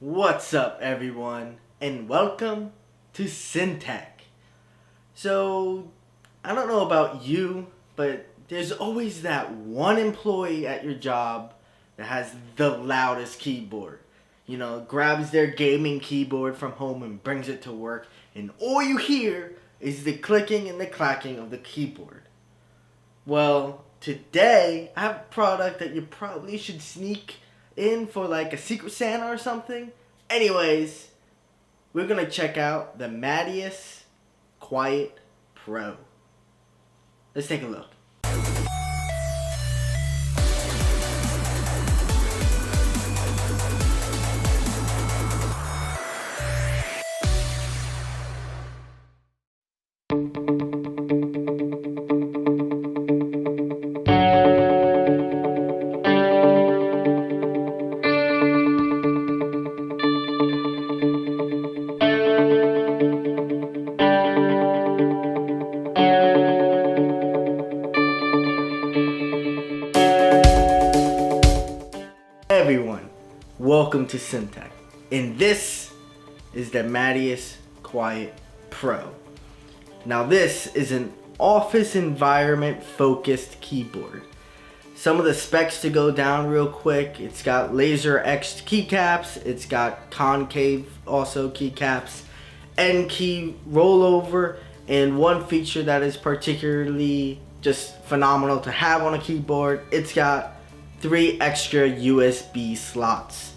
What's up, everyone, and welcome to Sin-Tek. So, I don't know about you, but there's always that one employee at your job that has the loudest keyboard. You know, grabs their gaming keyboard from home and brings it to work, and all you hear is the clicking and the clacking of the keyboard. Well, today I have a product that you probably should sneak in for like a Secret Santa or something. Anyways, we're gonna check out the Matias Quiet Pro. Let's take a look. Everyone, welcome to Sin-Tek, and this is the Matias Quiet Pro. Now this is an office environment focused keyboard. Some of the specs to go down real quick: it's got laser etched keycaps, it's got concave also keycaps, N key rollover, and one feature that is particularly just phenomenal to have on a keyboard, it's got 3 extra USB slots.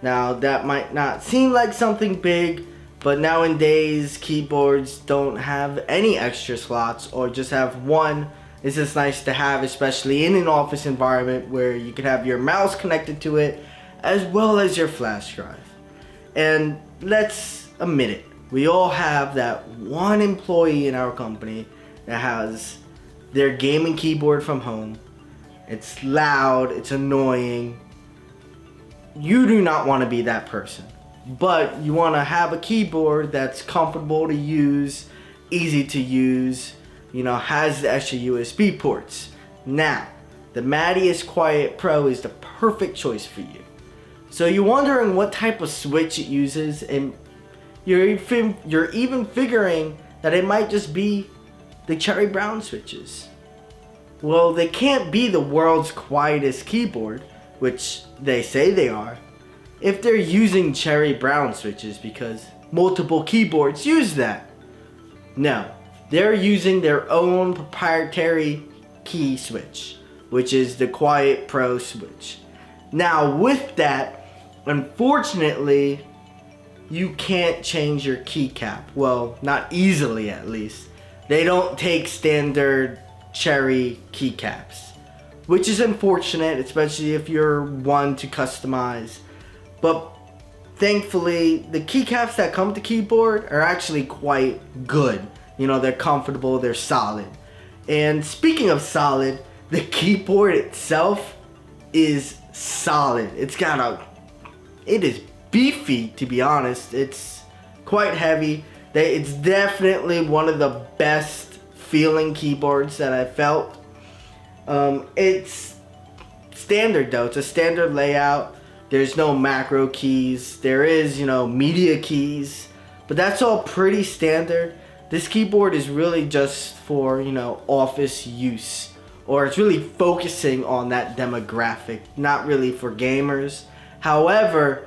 Now that might not seem like something big, but nowadays keyboards don't have any extra slots or just have one. It's just nice to have, especially in an office environment where you could have your mouse connected to it as well as your flash drive. And let's admit it, we all have that one employee in our company that has their gaming keyboard from home. It's loud, it's annoying. You do not want to be that person, but you want to have a keyboard that's comfortable to use, easy to use, has the extra USB ports. Now, the Matias Quiet Pro is the perfect choice for you. So you're wondering what type of switch it uses, and you're even figuring that it might just be the cherry brown switches. Well, they can't be the world's quietest keyboard, which they say they are, if they're using cherry brown switches, because multiple keyboards use that. No, they're using their own proprietary key switch, which is the Quiet Pro switch. Now with that, unfortunately, you can't change your keycap. Well, not easily at least. They don't take standard cherry keycaps, which is unfortunate, especially if you're one to customize. But thankfully, the keycaps that come with the keyboard are actually quite good. They're comfortable, they're solid. And speaking of solid, the keyboard itself is solid. It is beefy, to be honest. It's quite heavy. It's definitely one of the best feeling keyboards that I felt. It's standard though. It's a standard layout. There's no macro keys. There is, media keys, but that's all pretty standard. This keyboard is really just for, office use, or it's really focusing on that demographic, not really for gamers. However,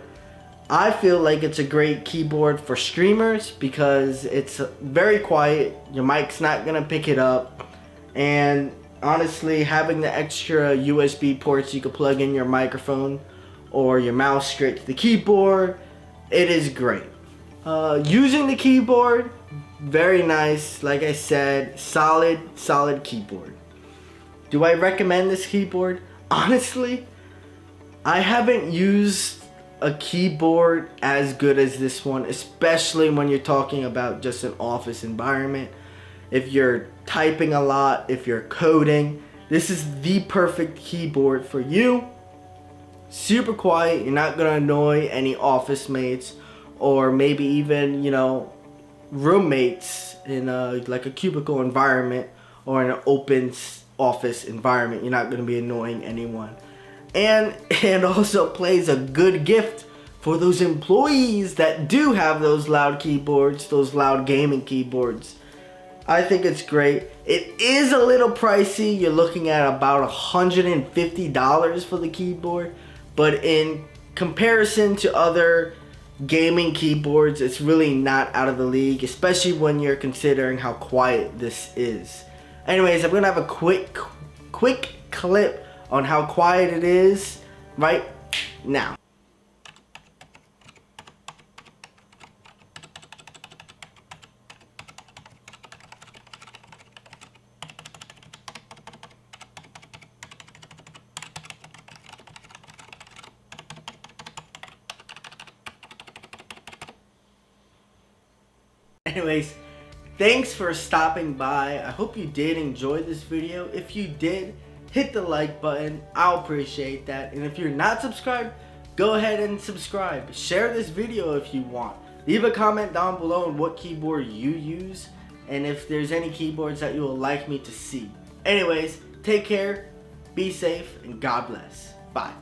I feel like it's a great keyboard for streamers because it's very quiet. Your mic's not gonna pick it up, and honestly, having the extra USB ports you can plug in your microphone or your mouse straight to the keyboard, it is great. Using the keyboard, very nice. Like I said, solid keyboard. Do I recommend this keyboard? Honestly, I haven't used a keyboard as good as this one, especially when you're talking about just an office environment. If you're typing a lot, if you're coding, this is the perfect keyboard for you. Super quiet, you're not gonna annoy any office mates, or maybe even, roommates in like a cubicle environment or in an open office environment. You're not gonna be annoying anyone. And also plays a good gift for those employees that do have those loud keyboards, those loud gaming keyboards, I think it's great. It is a little pricey. You're looking at about $150 for the keyboard, but in comparison to other gaming keyboards, it's really not out of the league, especially when you're considering how quiet this is. Anyways, I'm gonna have a quick clip on how quiet it is right now. Anyways, thanks for stopping by. I hope you did enjoy this video. If you did, hit the like button. I'll appreciate that. And if you're not subscribed, go ahead and subscribe. Share this video if you want. Leave a comment down below on what keyboard you use and if there's any keyboards that you would like me to see. Anyways, take care, be safe, and God bless. Bye.